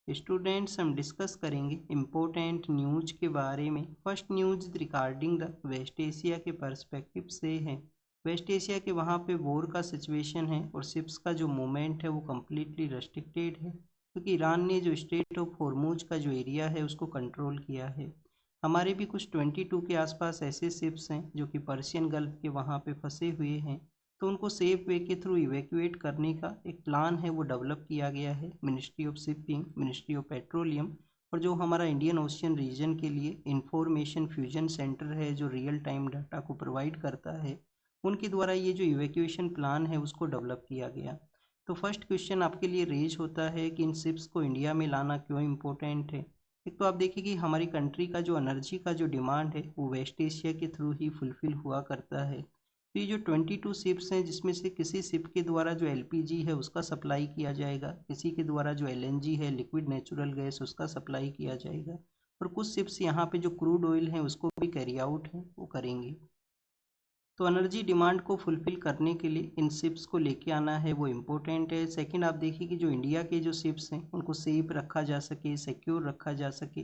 Students हम discuss करेंगे important news के बारे में। First news regarding the West Asia के पर्सपेक्टिव से है। वेस्ट एशिया के वहाँ पे वॉर का सिचुएशन है और शिप्स का जो मूवमेंट है वो कम्प्लीटली रेस्ट्रिक्टेड है, क्योंकि ईरान ने जो स्ट्रेट ऑफ हॉर्मुज का जो एरिया है उसको कंट्रोल किया है। हमारे भी कुछ 22 के आसपास ऐसे शिप्स हैं जो कि पर्शियन गल्फ के वहाँ पे फंसे हुए हैं, तो उनको सेफ वे के थ्रू इवैक्यूएट करने का एक प्लान है वो डेवलप किया गया है ministry of shipping, ministry of petroleum और जो हमारा इंडियन ओशियन रीजन के लिए इंफॉर्मेशन फ्यूजन सेंटर है जो रियल टाइम डाटा को प्रोवाइड करता है, उनके द्वारा ये जो इवैक्यूएशन प्लान है उसको डेवलप किया गया। तो फर्स्ट क्वेश्चन आपके लिए रेज होता है कि इन शिप्स को इंडिया में लाना क्यों इम्पोर्टेंट है। एक तो आप देखिए कि हमारी कंट्री का जो एनर्जी का जो डिमांड है वो वेस्ट एशिया के थ्रू ही फुलफिल हुआ करता है। तो ये जो 22 शिप्स हैं जिसमें से किसी शिप के द्वारा जो एलपीजी है उसका सप्लाई किया जाएगा, किसी के द्वारा जो एलएनजी है लिक्विड नेचुरल गैस उसका सप्लाई किया जाएगा, और कुछ शिप्स यहाँ पे जो क्रूड ऑयल है उसको भी कैरी आउट है वो करेंगे। तो एनर्जी डिमांड को फुलफिल करने के लिए इन शिप्स को लेके आना है वो इम्पोर्टेंट है। सेकंड आप देखिए कि जो इंडिया के जो शिप्स हैं उनको सेफ रखा जा सके, सिक्योर रखा जा सके,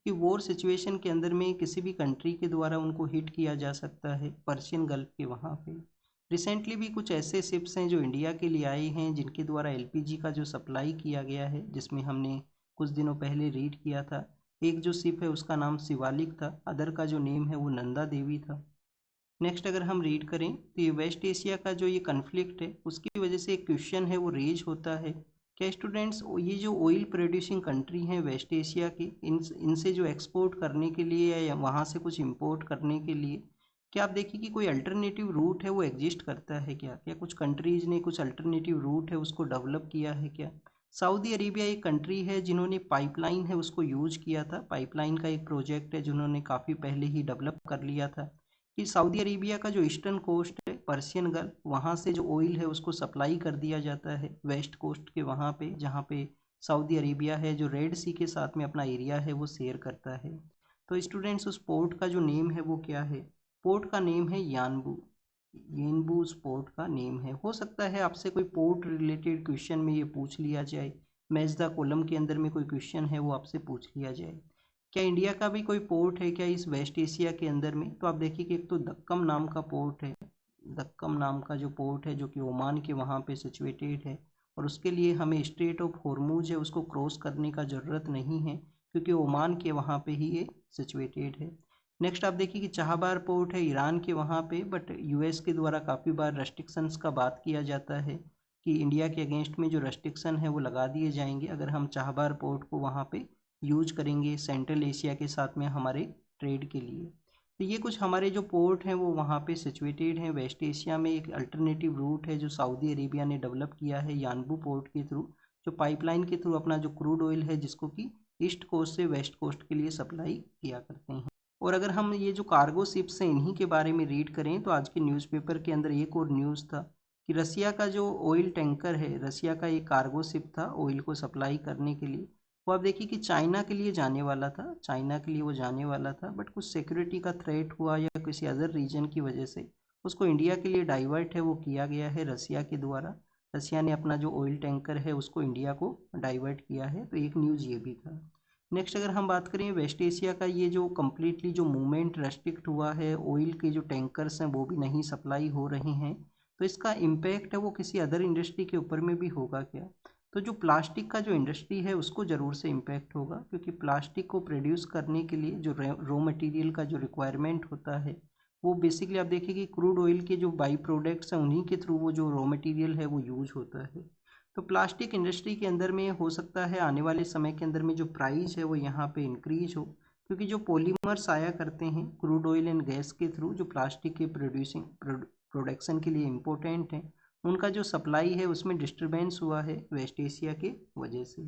कि वॉर सिचुएशन के अंदर में किसी भी कंट्री के द्वारा उनको हिट किया जा सकता है पर्शियन गल्फ के वहाँ पे। रिसेंटली भी कुछ ऐसे शिप्स हैं जो इंडिया के लिए आए हैं जिनके द्वारा एलपीजी का जो सप्लाई किया गया है, जिसमें हमने कुछ दिनों पहले रीड किया था। एक जो शिप है उसका नाम शिवालिक था, अदर का जो नेम है वो नंदा देवी था। नेक्स्ट अगर हम रीड करें तो ये वेस्ट एशिया का जो ये कन्फ्लिक्ट है उसकी वजह से एक क्वेश्चन है वो रेज होता है। क्या स्टूडेंट्स ये जो ऑयल प्रोड्यूसिंग कंट्री हैं वेस्ट एशिया की, इनसे जो एक्सपोर्ट करने के लिए या वहाँ से कुछ इंपोर्ट करने के लिए क्या आप देखिए कि कोई अल्टरनेटिव रूट है वो एग्जिस्ट करता है क्या? क्या कुछ कंट्रीज ने कुछ अल्टरनेटिव रूट है उसको डेवलप किया है क्या? सऊदी अरेबिया एक कंट्री है जिन्होंने पाइपलाइन है उसको यूज किया था। पाइपलाइन का एक प्रोजेक्ट है जिन्होंने काफ़ी पहले ही डेवलप कर लिया था कि सऊदी अरेबिया का जो ईस्टर्न कोस्ट है पर्शियन गल्फ, वहाँ से जो ऑयल है उसको सप्लाई कर दिया जाता है वेस्ट कोस्ट के वहाँ पे, जहाँ पे सऊदी अरेबिया है जो रेड सी के साथ में अपना एरिया है वो शेयर करता है। तो स्टूडेंट्स उस पोर्ट का जो नेम है वो क्या है? पोर्ट का नेम है यानबू। येनबू उस पोर्ट का नेम है। हो सकता है आपसे कोई पोर्ट रिलेटेड क्वेश्चन में ये पूछ लिया जाए, मैच द कॉलम के अंदर में कोई क्वेश्चन है वो आपसे पूछ लिया जाए। क्या इंडिया का भी कोई पोर्ट है क्या इस वेस्ट एशिया के अंदर में? तो आप देखिए कि एक तो दक्कम नाम का पोर्ट है, दक्कम नाम का जो पोर्ट है जो कि ओमान के वहाँ पे सिचुएटेड है, और उसके लिए हमें स्ट्रेट ऑफ हॉर्मुज है उसको क्रॉस करने का ज़रूरत नहीं है क्योंकि ओमान के वहाँ पे ही ये सिचुएटेड है। नेक्स्ट आप देखिए कि चाहबार पोर्ट है ईरान के वहाँ पे, बट यूएस के द्वारा काफ़ी बार रेस्ट्रिक्शंस का बात किया जाता है कि इंडिया के अगेंस्ट में जो रेस्ट्रिक्शन है वो लगा दिए जाएंगे अगर हम चाहबार पोर्ट को वहाँ पे यूज करेंगे सेंट्रल एशिया के साथ में हमारे ट्रेड के लिए। तो ये कुछ हमारे जो पोर्ट हैं वो वहाँ पे सिचुएटेड हैं वेस्ट एशिया में। एक अल्टरनेटिव रूट है जो सऊदी अरेबिया ने डेवलप किया है यानबू पोर्ट के थ्रू, जो पाइपलाइन के थ्रू अपना जो क्रूड ऑयल है जिसको कि ईस्ट कोस्ट से वेस्ट कोस्ट के लिए सप्लाई किया करते हैं। और अगर हम ये जो कार्गो शिप्स हैं इन्हीं के बारे में रीड करें तो आज के न्यूज़पेपर के अंदर एक और न्यूज़ था कि रसिया का जो ऑयल टैंकर है, रसिया का एक कार्गो शिप था ऑयल को सप्लाई करने के लिए, वो आप देखिए कि चाइना के लिए जाने वाला था, चाइना के लिए वो जाने वाला था, बट कुछ सिक्योरिटी का थ्रेट हुआ या किसी अदर रीजन की वजह से उसको इंडिया के लिए डाइवर्ट है वो किया गया है रसिया के द्वारा। रसिया ने अपना जो ऑयल टैंकर है उसको इंडिया को डाइवर्ट किया है, तो एक न्यूज़ ये भी था। नेक्स्ट अगर हम बात करें वेस्ट एशिया का, ये जो कम्प्लीटली जो मूवमेंट रेस्ट्रिक्ट हुआ है, ऑयल के जो टैंकर्स हैं वो भी नहीं सप्लाई हो रहे हैं, तो इसका इम्पैक्ट है वो किसी अदर इंडस्ट्री के ऊपर में भी होगा क्या? तो जो प्लास्टिक का जो इंडस्ट्री है उसको ज़रूर से इम्पैक्ट होगा, क्योंकि प्लास्टिक को प्रोड्यूस करने के लिए जो रॉ मटेरियल का जो रिक्वायरमेंट होता है वो बेसिकली आप देखिए कि क्रूड ऑयल के जो बाई प्रोडक्ट्स हैं उन्हीं के थ्रू वो जो रॉ मटेरियल है वो यूज होता है। तो प्लास्टिक इंडस्ट्री के अंदर में हो सकता है आने वाले समय के अंदर में जो प्राइस है वो यहाँ पे इंक्रीज हो, क्योंकि जो पॉलीमर्स आया करते हैं क्रूड ऑयल एंड गैस के थ्रू जो प्लास्टिक के प्रोडक्शन के लिए इम्पोर्टेंट हैं, उनका जो सप्लाई है उसमें डिस्टरबेंस हुआ है वेस्ट एशिया के वजह से।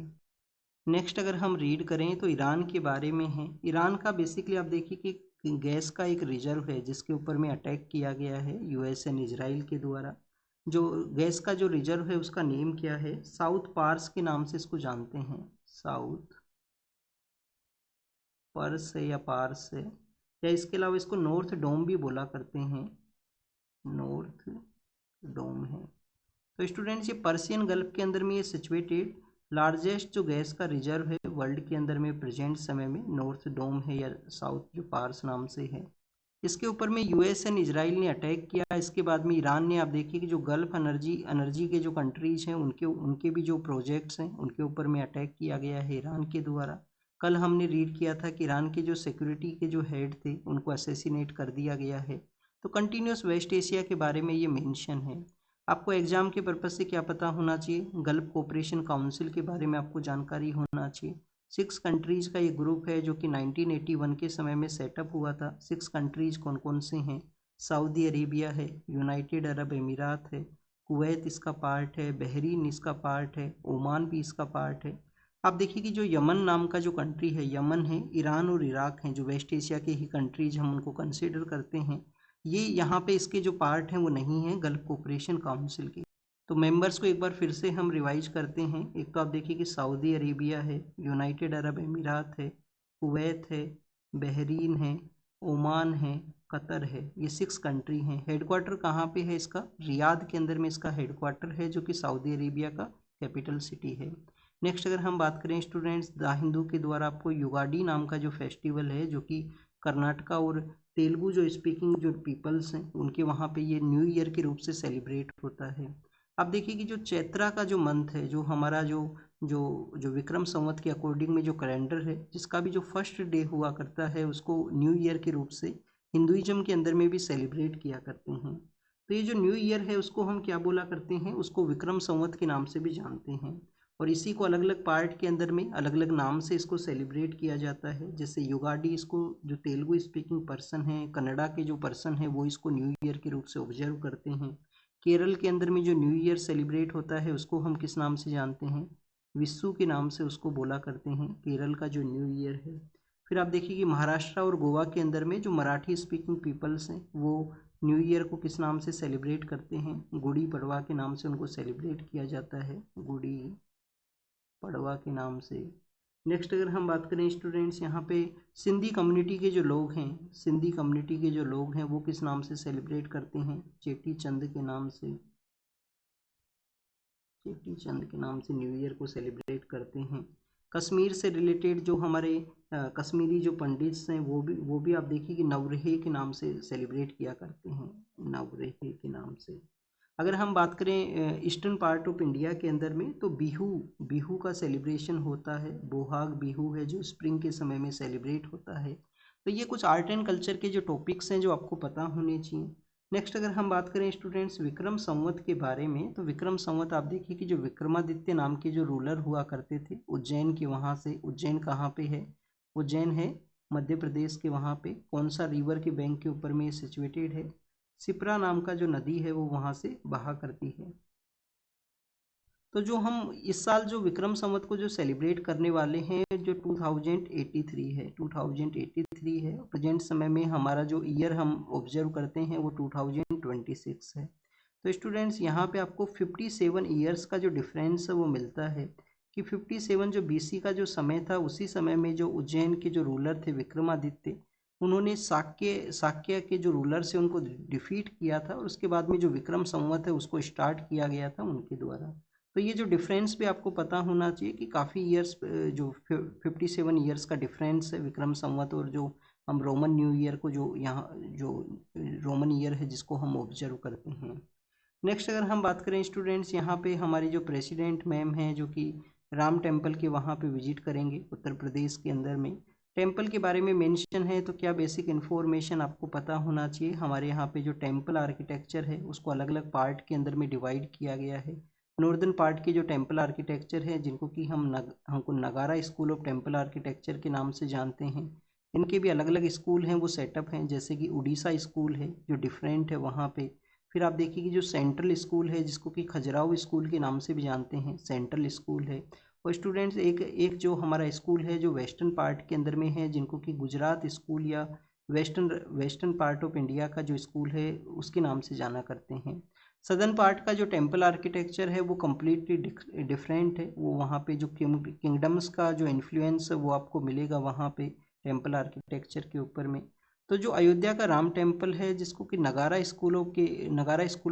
नेक्स्ट अगर हम रीड करें तो ईरान के बारे में है। ईरान का बेसिकली आप देखिए कि गैस का एक रिजर्व है जिसके ऊपर में अटैक किया गया है यूएस एंड इजराइल के द्वारा। जो गैस का जो रिजर्व है उसका नेम क्या है? साउथ पार्स के नाम से इसको जानते हैं, साउथ पर्स है या पार्स है, या इसके अलावा इसको नॉर्थ डोम भी बोला करते हैं, नॉर्थ डोम है। तो स्टूडेंट्स ये पर्शियन गल्फ के अंदर में ये सिचुएटेड लार्जेस्ट जो गैस का रिजर्व है वर्ल्ड के अंदर में प्रेजेंट समय में नॉर्थ डोम है या साउथ जो पार्स नाम से है। इसके ऊपर में यूएस एंड इजराइल ने अटैक किया। इसके बाद में ईरान ने, आप देखिए कि जो गल्फ एनर्जी के जो कंट्रीज हैं उनके उनके भी जो प्रोजेक्ट्स हैं उनके ऊपर में अटैक किया गया है ईरान के द्वारा। कल हमने रीड किया था कि ईरान के जो सिक्योरिटी के जो हेड थे उनको असैसिनेट कर दिया गया है। तो कंटिन्यूस वेस्ट एशिया के बारे में ये मेंशन है। आपको एग्जाम के पर्पज से क्या पता होना चाहिए, गल्फ कोऑपरेशन काउंसिल के बारे में आपको जानकारी होना चाहिए। 6 कंट्रीज का ये ग्रुप है जो कि 1981 के समय में सेटअप हुआ था। 6 कंट्रीज कौन कौन से हैं, सऊदी अरेबिया है, यूनाइटेड अरब अमीरात है, कुवैत इसका पार्ट है, बहरीन इसका पार्ट है, ओमान भी इसका पार्ट है। आप देखिए कि जो यमन नाम का जो कंट्री है, यमन है, ईरान और इराक हैं, जो वेस्ट एशिया के ही कंट्रीज हम उनको कंसिडर करते हैं। ये यहाँ पे इसके जो पार्ट हैं वो नहीं है गल्फ कोऑपरेशन काउंसिल के। तो मेंबर्स को एक बार फिर से हम रिवाइज करते हैं। एक तो आप देखिए कि सऊदी अरेबिया है, यूनाइटेड अरब अमीरात है, कुवैत है, बहरीन है, ओमान है, कतर है। ये 6 कंट्री हैं। हेडक्वार्टर कहाँ पे है इसका, रियाद के अंदर में इसका हेडक्वार्टर है जो कि सऊदी अरेबिया का कैपिटल सिटी है। नेक्स्ट अगर हम बात करें स्टूडेंट्स, द हिंदू के द्वारा आपको युगाडी नाम का जो फेस्टिवल है जो कि कर्नाटका और तेलुगु जो स्पीकिंग जो पीपल्स हैं उनके वहाँ पे ये न्यू ईयर के रूप से सेलिब्रेट होता है। आप देखिए कि जो चैत्रा का जो मंथ है, जो हमारा जो जो जो विक्रम संवत के अकॉर्डिंग में जो कैलेंडर है, जिसका भी जो फर्स्ट डे हुआ करता है उसको न्यू ईयर के रूप से हिंदुइज्म के अंदर में भी सेलिब्रेट किया करते हैं। तो ये जो न्यू ईयर है उसको हम क्या बोला करते हैं, उसको विक्रम संवत के नाम से भी जानते हैं। और इसी को अलग अलग पार्ट के अंदर में अलग अलग नाम से इसको सेलिब्रेट किया जाता है। जैसे युगाडी, इसको जो तेलुगु स्पीकिंग पर्सन है, कन्नड़ा के जो पर्सन है वो इसको न्यू ईयर के रूप से ऑब्जर्व करते हैं। केरल के अंदर में जो न्यू ईयर सेलिब्रेट होता है उसको हम किस नाम से जानते हैं, विशु के नाम से उसको बोला करते हैं, केरल का जो न्यू ईयर है। फिर आप देखिए कि महाराष्ट्र और गोवा के अंदर में जो मराठी स्पीकिंग पीपल्स हैं वो न्यू ईयर को किस नाम से सेलिब्रेट करते हैं, गुड़ी पड़वा के नाम से उनको सेलिब्रेट किया जाता है, गुड़ी पड़वा के नाम से। नेक्स्ट अगर हम बात करें स्टूडेंट्स, यहाँ पे सिंधी कम्युनिटी के जो लोग हैं, सिंधी कम्युनिटी के जो लोग हैं वो किस नाम से सेलिब्रेट करते हैं, चेटी चंद के नाम से, चेटी चंद के नाम से न्यू ईयर को सेलिब्रेट करते हैं। कश्मीर से रिलेटेड जो हमारे कश्मीरी जो पंडित्स हैं वो भी आप देखिए कि नवरेह के नाम से सेलिब्रेट किया करते हैं, नवरेह के नाम से। अगर हम बात करें ईस्टर्न पार्ट ऑफ इंडिया के अंदर में तो बिहू का सेलिब्रेशन होता है, बोहाग बिहू है जो स्प्रिंग के समय में सेलिब्रेट होता है। तो ये कुछ आर्ट एंड कल्चर के जो टॉपिक्स हैं जो आपको पता होने चाहिए। नेक्स्ट अगर हम बात करें स्टूडेंट्स विक्रम संवत के बारे में, तो विक्रम संवत आप देखिए कि जो विक्रमादित्य नाम के जो रूलर हुआ करते थे उज्जैन के, वहाँ से, उज्जैन कहाँ पे है, उज्जैन है मध्य प्रदेश के, वहाँ पे कौन सा रिवर के बैंक के ऊपर में सिचुएटेड है, सिप्रा नाम का जो नदी है वो वहाँ से बहा करती है। तो जो हम इस साल जो विक्रम संवत को जो सेलिब्रेट करने वाले हैं जो 2083 है, 2083 है। प्रेजेंट समय में हमारा जो ईयर हम ऑब्जर्व करते हैं वो 2026 है। तो स्टूडेंट्स यहाँ पे आपको 57 ईयर्स का जो डिफरेंस है वो मिलता है कि 57 जो बीसी का जो समय था उसी समय में जो उज्जैन के जो रूलर थे विक्रमादित्य, उन्होंने शाक्य के जो रूलर से उनको डिफीट किया था और उसके बाद में जो विक्रम संवत है उसको स्टार्ट किया गया था उनके द्वारा। तो ये जो डिफरेंस भी आपको पता होना चाहिए कि काफ़ी ईयर्स जो 57 ईयर्स का डिफरेंस है विक्रम संवत और जो हम रोमन न्यू ईयर को जो यहाँ जो रोमन ईयर है जिसको हम ऑब्जर्व करते हैं। नेक्स्ट अगर हम बात करें स्टूडेंट्स, यहाँ पे हमारी जो प्रेसिडेंट मैम है जो कि राम टेम्पल के वहाँ पे विजिट करेंगे उत्तर प्रदेश के अंदर में। टेम्पल के बारे में मेंशन है तो क्या बेसिक इन्फॉर्मेशन आपको पता होना चाहिए। हमारे यहाँ पे जो टेम्पल आर्किटेक्चर है उसको अलग अलग पार्ट के अंदर में डिवाइड किया गया है। नॉर्दर्न पार्ट के जो टेम्पल आर्किटेक्चर है जिनको कि हमको नगारा स्कूल ऑफ टेम्पल आर्किटेक्चर के नाम से जानते हैं, इनके भी अलग अलग स्कूल हैं वो सेटअप हैं। जैसे कि उड़ीसा स्कूल है जो डिफरेंट है वहाँ पे। फिर आप देखिए कि जो सेंट्रल स्कूल है जिसको कि खजुराहो स्कूल के नाम से भी जानते हैं, सेंट्रल स्कूल है। और स्टूडेंट्स एक जो हमारा स्कूल है जो वेस्टर्न पार्ट के अंदर में है जिनको कि गुजरात स्कूल या वेस्टर्न पार्ट ऑफ इंडिया का जो स्कूल है उसके नाम से जाना करते हैं। सदर्न पार्ट का जो टेम्पल आर्किटेक्चर है वो कम्प्लीटली डिफरेंट है। वो वहाँ पे जो किंगडम्स का जो इन्फ्लुएंस है वो आपको मिलेगा वहाँ पे टेम्पल आर्किटेक्चर के ऊपर में। तो जो अयोध्या का राम टेम्पल है जिसको कि नगारा स्कूल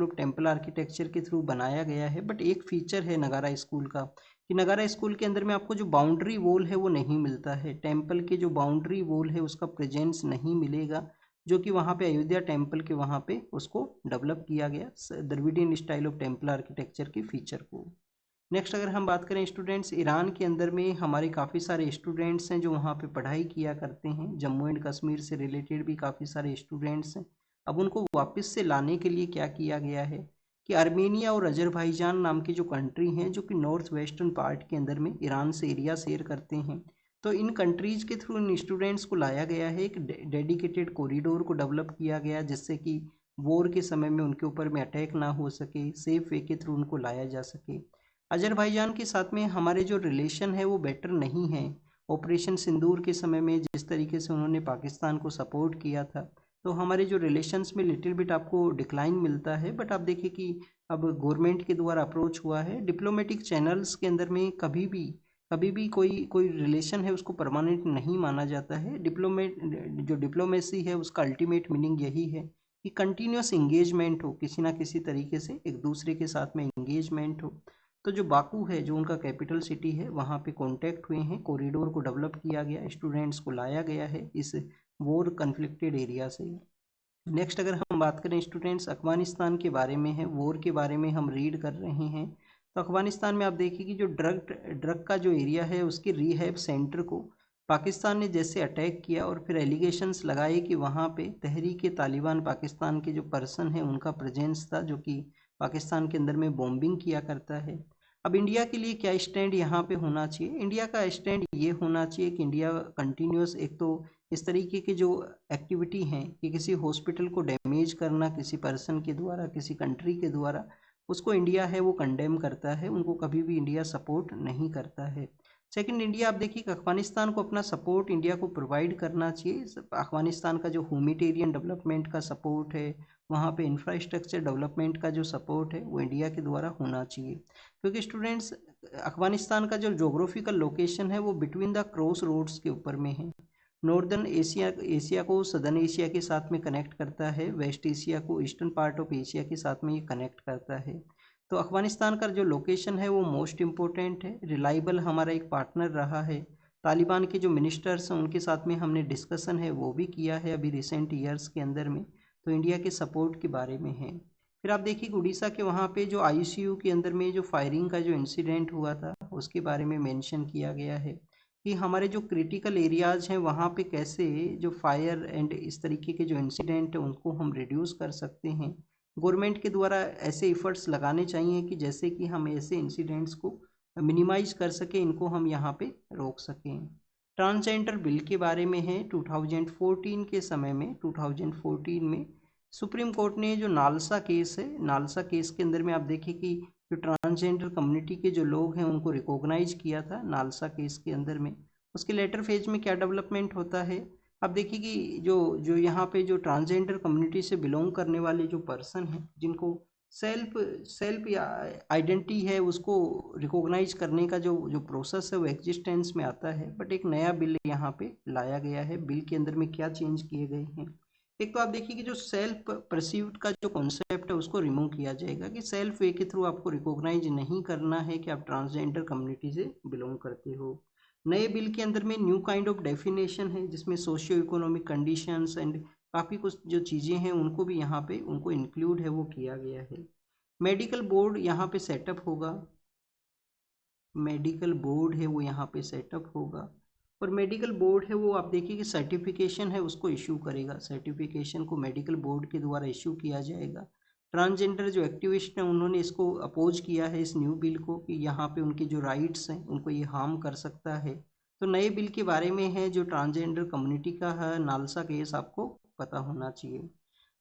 ऑफ टेम्पल आर्किटेक्चर के थ्रू बनाया गया है, बट एक फीचर है नगारा स्कूल का कि नगारा स्कूल के अंदर में आपको जो बाउंड्री वॉल है वो नहीं मिलता है, टेम्पल के जो बाउंड्री वॉल है उसका प्रेजेंस नहीं मिलेगा, जो कि वहाँ पे अयोध्या टेम्पल के वहाँ पे उसको डेवलप किया गया Dravidian style of temple architecture के फीचर को। नेक्स्ट अगर हम बात करें स्टूडेंट्स, ईरान के अंदर में हमारे काफ़ी सारे स्टूडेंट्स हैं जो वहाँ पे पढ़ाई किया करते हैं, जम्मू एंड कश्मीर से रिलेटेड भी काफ़ी सारे स्टूडेंट्स हैं। अब उनको वापस से लाने के लिए क्या किया गया है कि आर्मेनिया और अजरबैजान नाम की जो कंट्री हैं जो कि नॉर्थ वेस्टर्न पार्ट के अंदर में ईरान से एरिया शेयर करते हैं, तो इन कंट्रीज़ के थ्रू इन स्टूडेंट्स को लाया गया है, एक डेडिकेटेड कॉरिडोर को डेवलप किया गया जिससे कि वॉर के समय में उनके ऊपर में अटैक ना हो सके, सेफ वे के थ्रू उनको लाया जा सके। अजरबैजान के साथ में हमारे जो रिलेशन है वो बेटर नहीं है। ऑपरेशन सिंदूर के समय में जिस तरीके से उन्होंने पाकिस्तान को सपोर्ट किया था, तो हमारे जो रिलेशंस में लिटिल बिट आपको डिक्लाइन मिलता है। बट आप देखिए कि अब गवर्नमेंट के द्वारा अप्रोच हुआ है, डिप्लोमेटिक चैनल्स के अंदर में कभी भी कोई रिलेशन है उसको परमानेंट नहीं माना जाता है। जो डिप्लोमेसी है उसका अल्टीमेट मीनिंग यही है कि कंटिन्यूस इंगेजमेंट हो, किसी ना किसी तरीके से एक दूसरे के साथ में इंगेजमेंट हो। तो जो बाकू है जो उनका कैपिटल सिटी है वहाँ पे कॉन्टैक्ट हुए हैं, कॉरिडोर को डेवलप किया गया, स्टूडेंट्स को लाया गया है इस वॉर कन्फ्लिक्टेड एरिया से। नेक्स्ट अगर हम बात करें स्टूडेंट्स, अफगानिस्तान के बारे में है, वॉर के बारे में हम रीड कर रहे हैं। तो अफगानिस्तान में आप देखिए कि जो ड्रग का जो एरिया है उसके रीहैब सेंटर को पाकिस्तान ने जैसे अटैक किया और फिर एलिगेशंस लगाए कि वहाँ पे तहरीक तालिबान पाकिस्तान के जो पर्सन है उनका प्रेजेंस था जो कि पाकिस्तान के अंदर में बॉम्बिंग किया करता है। अब इंडिया के लिए क्या स्टैंड यहाँ पे होना चाहिए? इंडिया का स्टैंड ये होना चाहिए कि इंडिया कंटिन्यूस एक तो इस तरीके की जो एक्टिविटी हैं कि किसी हॉस्पिटल को डैमेज करना किसी पर्सन के द्वारा, किसी कंट्री के द्वारा, उसको इंडिया है वो कंडेम करता है, उनको कभी भी इंडिया सपोर्ट नहीं करता है। सेकंड, इंडिया आप देखिए कि अफगानिस्तान को अपना सपोर्ट इंडिया को प्रोवाइड करना चाहिए। अफगानिस्तान का जो ह्यूमैनिटेरियन डेवलपमेंट का सपोर्ट है, वहाँ पे इंफ्रास्ट्रक्चर डेवलपमेंट का जो सपोर्ट है वो इंडिया के द्वारा होना चाहिए, क्योंकि स्टूडेंट्स अफगानिस्तान का जो जोग्राफिकल लोकेशन है वो बिटवीन द क्रॉस रोड्स के ऊपर में है। नॉर्दर्न एशिया को सदर्न एशिया के साथ में कनेक्ट करता है, वेस्ट एशिया को ईस्टर्न पार्ट ऑफ एशिया के साथ में ये कनेक्ट करता है। तो अफगानिस्तान का जो लोकेशन है वो मोस्ट इम्पोर्टेंट है, रिलायबल हमारा एक पार्टनर रहा है। तालिबान के जो मिनिस्टर्स हैं उनके साथ में हमने डिस्कशन है वो भी किया है अभी रिसेंट ईयर्स के अंदर में, तो इंडिया के सपोर्ट के बारे में है। फिर आप देखिए उड़ीसा के वहाँ पे जो आईसीयू के अंदर में जो फायरिंग का जो इंसिडेंट हुआ था उसके बारे में मेंशन किया गया है कि हमारे जो क्रिटिकल एरियाज हैं वहाँ पे कैसे जो फायर एंड इस तरीके के जो इंसिडेंट है उनको हम रिड्यूस कर सकते हैं। गवर्नमेंट के द्वारा ऐसे एफर्ट्स लगाने चाहिए कि जैसे कि हम ऐसे इंसिडेंट्स को मिनिमाइज कर सकें, इनको हम यहाँ पे रोक सकें। ट्रांसजेंडर बिल के बारे में है, 2014 के समय में 2014 में सुप्रीम कोर्ट ने जो नालसा केस है, नालसा केस के अंदर में आप देखिए कि जो ट्रांसजेंडर कम्युनिटी के जो लोग हैं उनको रिकॉग्नाइज किया था नालसा केस के अंदर में। उसके लेटर फेज में क्या डेवलपमेंट होता है, अब देखिए कि जो जो यहाँ पे जो ट्रांसजेंडर कम्युनिटी से बिलोंग करने वाले जो पर्सन हैं जिनको सेल्फ सेल्फ या आइडेंटिटी है उसको रिकॉग्नाइज करने का जो जो प्रोसेस है वो एग्जिस्टेंस में आता है। बट एक नया बिल यहाँ पे लाया गया है, बिल के अंदर में क्या चेंज किए गए हैं। एक तो आप देखिए कि जो सेल्फ परसीव्ड का जो कॉन्सेप्ट है उसको रिमूव किया जाएगा कि सेल्फ वे के थ्रू आपको रिकॉग्नाइज नहीं करना है कि आप ट्रांसजेंडर कम्युनिटी से बिलोंग करते हो। नए बिल के अंदर में न्यू काइंड ऑफ डेफिनेशन है जिसमें सोशियो इकोनॉमिक कंडीशंस एंड काफ़ी कुछ जो चीज़ें हैं उनको भी यहाँ पे उनको इंक्लूड है वो किया गया है। मेडिकल बोर्ड यहाँ पे सेटअप होगा, मेडिकल बोर्ड है वो यहाँ पे सेटअप होगा, और मेडिकल बोर्ड है वो आप देखिए कि सर्टिफिकेशन है उसको इशू करेगा, सर्टिफिकेशन को मेडिकल बोर्ड के द्वारा इशू किया जाएगा। ट्रांसजेंडर जो एक्टिविस्ट हैं उन्होंने इसको अपोज किया है इस न्यू बिल को कि यहाँ पे उनके जो राइट्स हैं उनको ये हार्म कर सकता है। तो नए बिल के बारे में है जो ट्रांसजेंडर कम्युनिटी का है नालसा केस आपको पता होना चाहिए।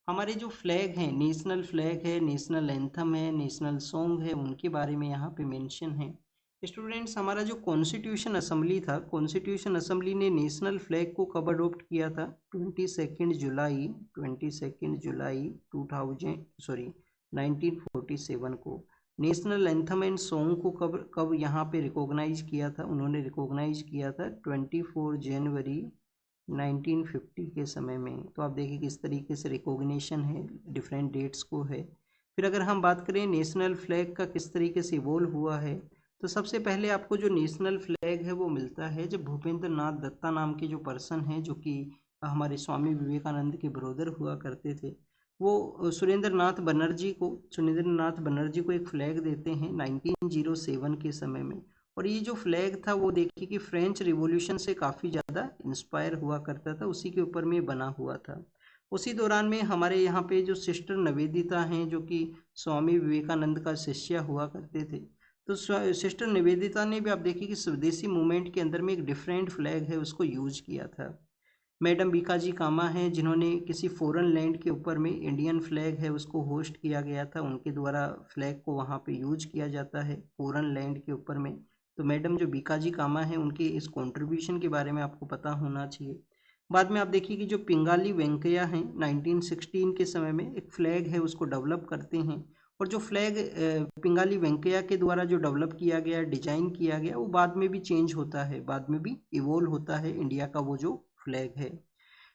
हमारे जो फ्लैग हैं, नेशनल फ्लैग है, नेशनल एंथम है, नेशनल सॉन्ग है, उनके बारे में यहाँ पे मेंशन है। स्टूडेंट्स हमारा जो कॉन्स्टिट्यूशन असेंबली था, कॉन्स्टिट्यूशन असेंबली ने नेशनल फ्लैग को कब अडोप्ट किया था? 22 जुलाई 1947 को। नेशनल एंथम एंड सॉन्ग को कब कब यहाँ पे रिकॉग्नाइज किया था? उन्होंने रिकॉग्नाइज किया था 24 जनवरी 1950 के समय में। तो आप देखिए किस तरीके से रिकॉग्निशन है, डिफरेंट डेट्स को है। फिर अगर हम बात करें नेशनल फ्लैग का किस तरीके से इवॉल्व हुआ है, तो सबसे पहले आपको जो नेशनल फ्लैग है वो मिलता है जब भूपेंद्र नाथ दत्ता नाम के जो पर्सन हैं, जो कि हमारे स्वामी विवेकानंद के ब्रदर हुआ करते थे, वो सुरेंद्र नाथ बनर्जी को एक फ्लैग देते हैं 1907 के समय में। और ये जो फ्लैग था वो देखिए कि फ्रेंच रिवॉल्यूशन से काफ़ी ज़्यादा इंस्पायर हुआ करता था, उसी के ऊपर में बना हुआ था। उसी दौरान में हमारे यहाँ पे जो सिस्टर निवेदिता हैं, जो कि स्वामी विवेकानंद का शिष्या हुआ करते थे, तो सिस्टर निवेदिता ने भी आप देखिए कि स्वदेशी मूवमेंट के अंदर में एक डिफरेंट फ्लैग है उसको यूज किया था। मैडम बीकाजी कामा हैं जिन्होंने किसी फॉरेन लैंड के ऊपर में इंडियन फ्लैग है उसको होस्ट किया गया था, उनके द्वारा फ्लैग को वहाँ पे यूज किया जाता है फॉरेन लैंड के ऊपर में। तो मैडम जो बीकाजी कामा है उनके इस कंट्रीब्यूशन के बारे में आपको पता होना चाहिए। बाद में आप देखिए कि जो पिंगाली वेंकैया हैं 1916 के समय में एक फ्लैग है उसको डेवलप करते हैं। और जो फ्लैग पिंगाली वेंकैया के द्वारा जो डेवलप किया गया, डिजाइन किया गया, वो बाद में भी चेंज होता है, बाद में भी इवोल्व होता है इंडिया का वो जो फ्लैग है।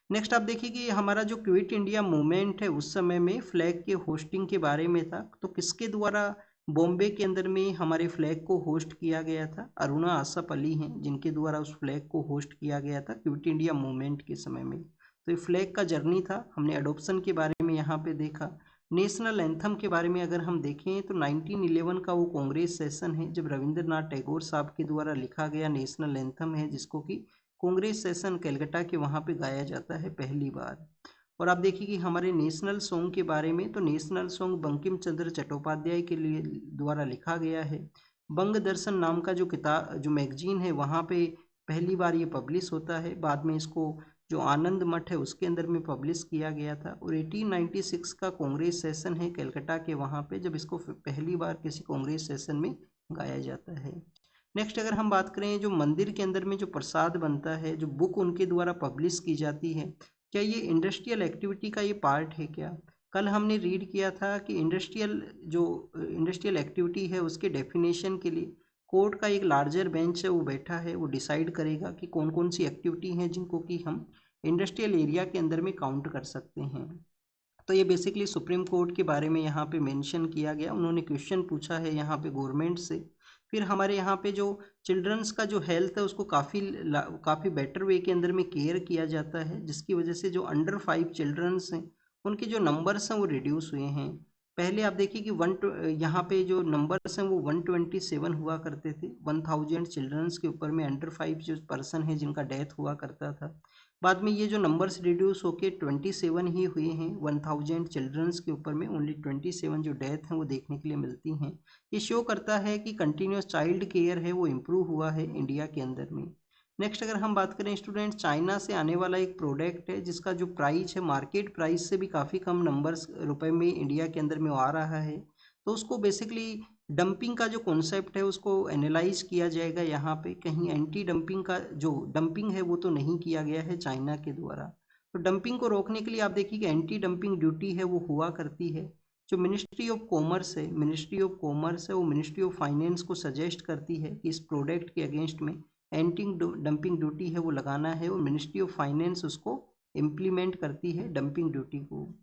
नेक्स्ट आप देखिए कि हमारा जो क्विट इंडिया मूवमेंट है उस समय में फ्लैग के होस्टिंग के बारे में था। तो किसके द्वारा बॉम्बे के अंदर में हमारे फ्लैग को होस्ट किया गया था? अरुणा आसफ अली हैं जिनके द्वारा उस फ्लैग को होस्ट किया गया था क्विट इंडिया मूवमेंट के समय में। तो ये फ्लैग का जर्नी था। हमने एडोप्शन के बारे में यहाँ पे देखा। नेशनल एंथम के बारे में अगर हम देखें तो 1911 का वो कांग्रेस सेशन है जब रविंद्रनाथ टैगोर साहब के द्वारा लिखा गया नेशनल एंथम है, जिसको कि कांग्रेस सेशन कलकत्ता के वहाँ पे गाया जाता है पहली बार। और आप देखिए कि हमारे नेशनल सॉन्ग के बारे में, तो नेशनल सॉन्ग बंकिम चंद्र चट्टोपाध्याय के लिए द्वारा लिखा गया है। बंग दर्शन नाम का जो मैगजीन है वहाँ पे पहली बार ये पब्लिश होता है। बाद में इसको जो आनंद मठ है उसके अंदर में पब्लिश किया गया था। और 1896 का कांग्रेस सेशन है कलकत्ता के वहाँ पे, जब इसको पहली बार किसी कांग्रेस सेशन में गाया जाता है। नेक्स्ट अगर हम बात करें जो मंदिर के अंदर में जो प्रसाद बनता है, जो बुक उनके द्वारा पब्लिश की जाती है, क्या ये इंडस्ट्रियल एक्टिविटी का ये पार्ट है क्या? कल हमने रीड किया था कि इंडस्ट्रियल एक्टिविटी है उसके डेफिनेशन के लिए कोर्ट का एक लार्जर बेंच है वो बैठा है, वो डिसाइड करेगा कि कौन कौन सी एक्टिविटी हैं जिनको कि हम इंडस्ट्रियल एरिया के अंदर में काउंट कर सकते हैं। तो ये बेसिकली सुप्रीम कोर्ट के बारे में यहाँ पे मेंशन किया गया। उन्होंने क्वेश्चन पूछा है यहाँ पे गवर्नमेंट से। फिर हमारे यहाँ पे जो चिल्ड्रंस का जो हेल्थ है उसको काफ़ी बेटर वे के अंदर में केयर किया जाता है, जिसकी वजह से जो अंडर 5 चिल्ड्रंस हैं उनके जो नंबर्स हैं वो रिड्यूस हुए हैं। पहले आप देखिए कि यहाँ पे जो नंबर्स हैं वो 127 हुआ करते थे 1000 चिल्ड्रंस के ऊपर में, अंडर 5 जो पर्सन है जिनका डेथ हुआ करता था। बाद में ये जो नंबर्स रिड्यूस होके 27 ही हुए हैं 1000 चिल्ड्रंस के ऊपर में, ओनली 27 जो डेथ हैं वो देखने के लिए मिलती हैं। ये शो करता है कि कंटिन्यूस चाइल्ड केयर है वो इम्प्रूव हुआ है इंडिया के अंदर में। नेक्स्ट अगर हम बात करें स्टूडेंट, चाइना से आने वाला एक प्रोडक्ट है जिसका जो प्राइस है मार्केट प्राइस से भी काफ़ी कम नंबर्स रुपए में इंडिया के अंदर में आ रहा है। तो उसको बेसिकली डंपिंग का जो कॉन्सेप्ट है उसको एनालाइज किया जाएगा। यहाँ पे कहीं एंटी डंपिंग का जो डंपिंग है वो तो नहीं किया गया है चाइना के द्वारा। तो डंपिंग को रोकने के लिए आप देखिए कि एंटी डंपिंग ड्यूटी है वो हुआ करती है। जो मिनिस्ट्री ऑफ कॉमर्स है वो मिनिस्ट्री ऑफ फाइनेंस को सजेस्ट करती है कि इस प्रोडक्ट के अगेंस्ट में एंटी डंपिंग ड्यूटी है वो लगाना है, और मिनिस्ट्री ऑफ फाइनेंस उसको इम्प्लीमेंट करती है डंपिंग ड्यूटी को।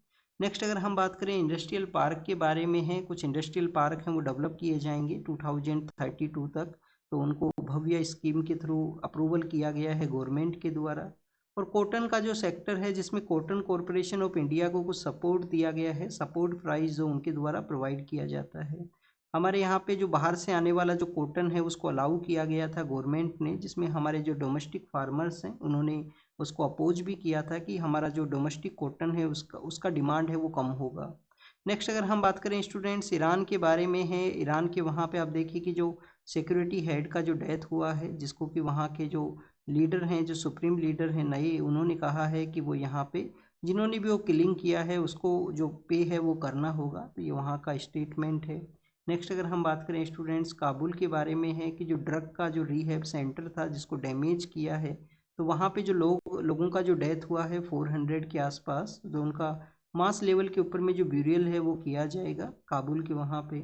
नेक्स्ट अगर हम बात करें इंडस्ट्रियल पार्क के बारे में, है कुछ इंडस्ट्रियल पार्क हैं वो डेवलप किए जाएंगे 2032 तक। तो उनको भव्य स्कीम के थ्रू अप्रूवल किया गया है गवर्नमेंट के द्वारा। और कॉटन का जो सेक्टर है जिसमें कॉटन कॉरपोरेशन ऑफ इंडिया को कुछ सपोर्ट दिया गया है, सपोर्ट प्राइस जो उनके द्वारा प्रोवाइड किया जाता है। हमारे यहाँ पे जो बाहर से आने वाला जो कॉटन है उसको अलाउ किया गया था गवर्नमेंट ने, जिसमें हमारे जो डोमेस्टिक फार्मर्स हैं उन्होंने उसको अपोज भी किया था कि हमारा जो डोमेस्टिक कॉटन है उसका डिमांड है वो कम होगा। नेक्स्ट अगर हम बात करें स्टूडेंट्स ईरान के बारे में, है ईरान के वहाँ पे आप देखिए कि जो सिक्योरिटी हेड का जो डेथ हुआ है, जिसको कि वहाँ के जो लीडर हैं, जो सुप्रीम लीडर हैं नए, उन्होंने कहा है कि वो यहाँ पे जिन्होंने भी वो किलिंग किया है उसको जो पे है वो करना होगा। तो ये वहाँ का स्टेटमेंट है। नेक्स्ट अगर हम बात करें स्टूडेंट्स काबुल के बारे में, है कि जो ड्रग का जो रिहैब सेंटर था जिसको डैमेज किया है, तो वहाँ पे जो लोगों का जो डेथ हुआ है 400 के आसपास, जो उनका मास लेवल के ऊपर में जो ब्यूरियल है वो किया जाएगा काबुल के वहाँ पे।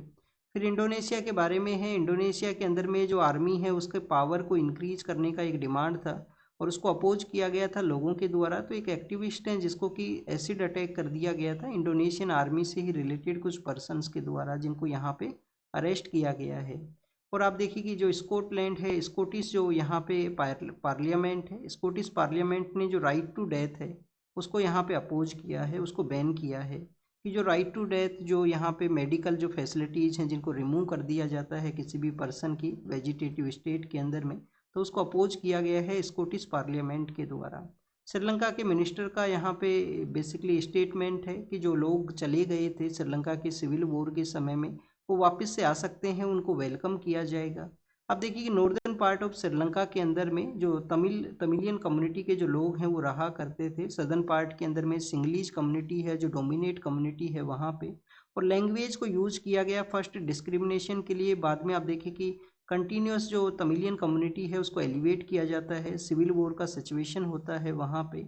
फिर इंडोनेशिया के बारे में, है इंडोनेशिया के अंदर में जो आर्मी है उसके पावर को इंक्रीज करने का एक डिमांड था और उसको अपोज किया गया था लोगों के द्वारा। तो एक एक्टिविस्ट हैं जिसको कि एसिड अटैक कर दिया गया था इंडोनेशियन आर्मी से ही रिलेटेड कुछ पर्सन्स के द्वारा, जिनको यहाँ पे अरेस्ट किया गया है। और आप देखिए कि जो स्कॉटलैंड है, स्कॉटिश जो यहाँ पे पार्लियामेंट है, स्कॉटिश पार्लियामेंट ने जो राइट टू डेथ है उसको यहाँ पे अपोज किया है, उसको बैन किया है कि जो राइट टू डेथ जो यहाँ पे मेडिकल जो फैसिलिटीज़ हैं जिनको रिमूव कर दिया जाता है किसी भी पर्सन की वेजिटेटिव स्टेट के अंदर में, तो उसको अपोज किया गया है स्कॉटिश पार्लियामेंट के द्वारा। श्रीलंका के मिनिस्टर का यहाँ पे बेसिकली स्टेटमेंट है कि जो लोग चले गए थे श्रीलंका के सिविल वॉर के समय में वो वापस से आ सकते हैं, उनको वेलकम किया जाएगा। अब देखिए कि नॉर्दर्न पार्ट ऑफ श्रीलंका के अंदर में जो तमिलियन कम्युनिटी के जो लोग हैं वो रहा करते थे। सदर्न पार्ट के अंदर में सिंगलीज कम्युनिटी है जो डोमिनेट कम्युनिटी है वहाँ पे, और लैंग्वेज को यूज किया गया फर्स्ट डिस्क्रिमिनेशन के लिए। बाद में आप देखिए कि कंटिन्यूस जो तमिलियन कम्युनिटी है उसको एलिवेट किया जाता है, सिविल वॉर का सिचुएशन होता है वहाँ पे।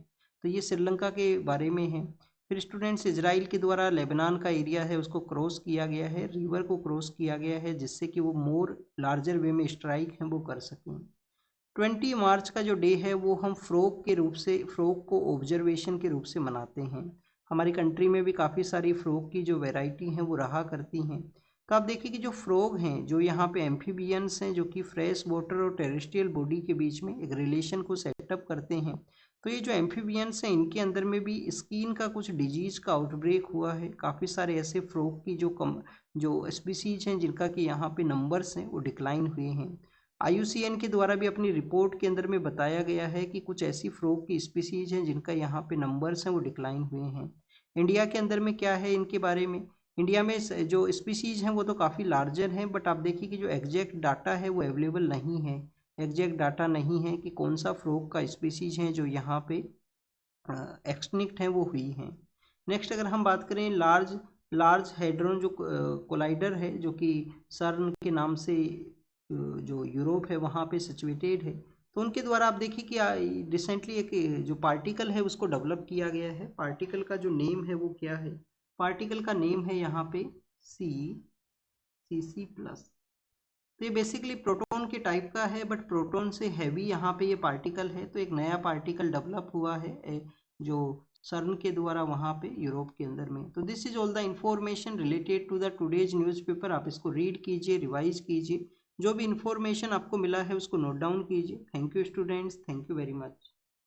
तो ये श्रीलंका के बारे में है। फिर स्टूडेंट्स, इजराइल के द्वारा लेबनान का एरिया है उसको क्रॉस किया गया है, रिवर को क्रॉस किया गया है जिससे कि वो मोर लार्जर वे में स्ट्राइक हैं वो कर सकें। 20 मार्च का जो डे है वो हम फ्रॉग के रूप से, फ्रॉग को ऑब्जर्वेशन के रूप से मनाते हैं। हमारी कंट्री में भी काफ़ी सारी फ्रॉग की जो वैरायटी हैं वो रहा करती हैं। तो आप देखिए कि जो फ्रॉग हैं जो यहाँ पे एम्फीबियंस हैं जो कि फ्रेश वाटर और टेरेस्ट्रियल बॉडी के बीच में एक रिलेशन को सेटअप करते हैं। तो ये जो एम्फीबियंस हैं इनके अंदर में भी स्किन का कुछ डिजीज का आउटब्रेक हुआ है। काफ़ी सारे ऐसे फ्रॉग की जो स्पीसीज हैं जिनका कि यहाँ पे नंबर्स हैं वो डिक्लाइन हुए हैं। IUCN के द्वारा भी अपनी रिपोर्ट के अंदर में बताया गया है कि कुछ ऐसी फ्रॉग की स्पीसीज हैं जिनका यहाँ पे नंबर्स हैं वो डिक्लाइन हुए हैं। इंडिया के अंदर में क्या है इनके बारे में, इंडिया में जो स्पीसीज हैं वो तो काफ़ी लार्जर हैं, बट आप देखिए कि जो एग्जैक्ट डाटा है वो अवेलेबल नहीं है। एग्जैक्ट डाटा नहीं है कि कौन सा फ्रॉग का स्पीसीज है जो यहाँ पे एक्सटिंक्ट हैं वो हुई हैं। नेक्स्ट अगर हम बात करें लार्ज हेड्रोन जो कोलाइडर है जो कि सर्न के नाम से जो यूरोप है वहाँ पे सिचुएटेड है, तो उनके द्वारा आप देखिए कि रिसेंटली एक जो पार्टिकल है उसको डेवलप किया गया है। पार्टिकल का जो नेम है वो क्या है, पार्टिकल का नेम है यहाँ पे CC+। तो ये बेसिकली प्रोटॉन के टाइप का है बट प्रोटॉन से हैवी यहाँ पे ये पार्टिकल है। तो एक नया पार्टिकल डेवलप हुआ है जो सर्न के द्वारा वहाँ पे यूरोप के अंदर में। तो this is all the information related to the today's newspaper. आप इसको रीड कीजिए, रिवाइज कीजिए, जो भी इंफॉर्मेशन आपको मिला है उसको नोट डाउन कीजिए। Thank you students, thank you very much.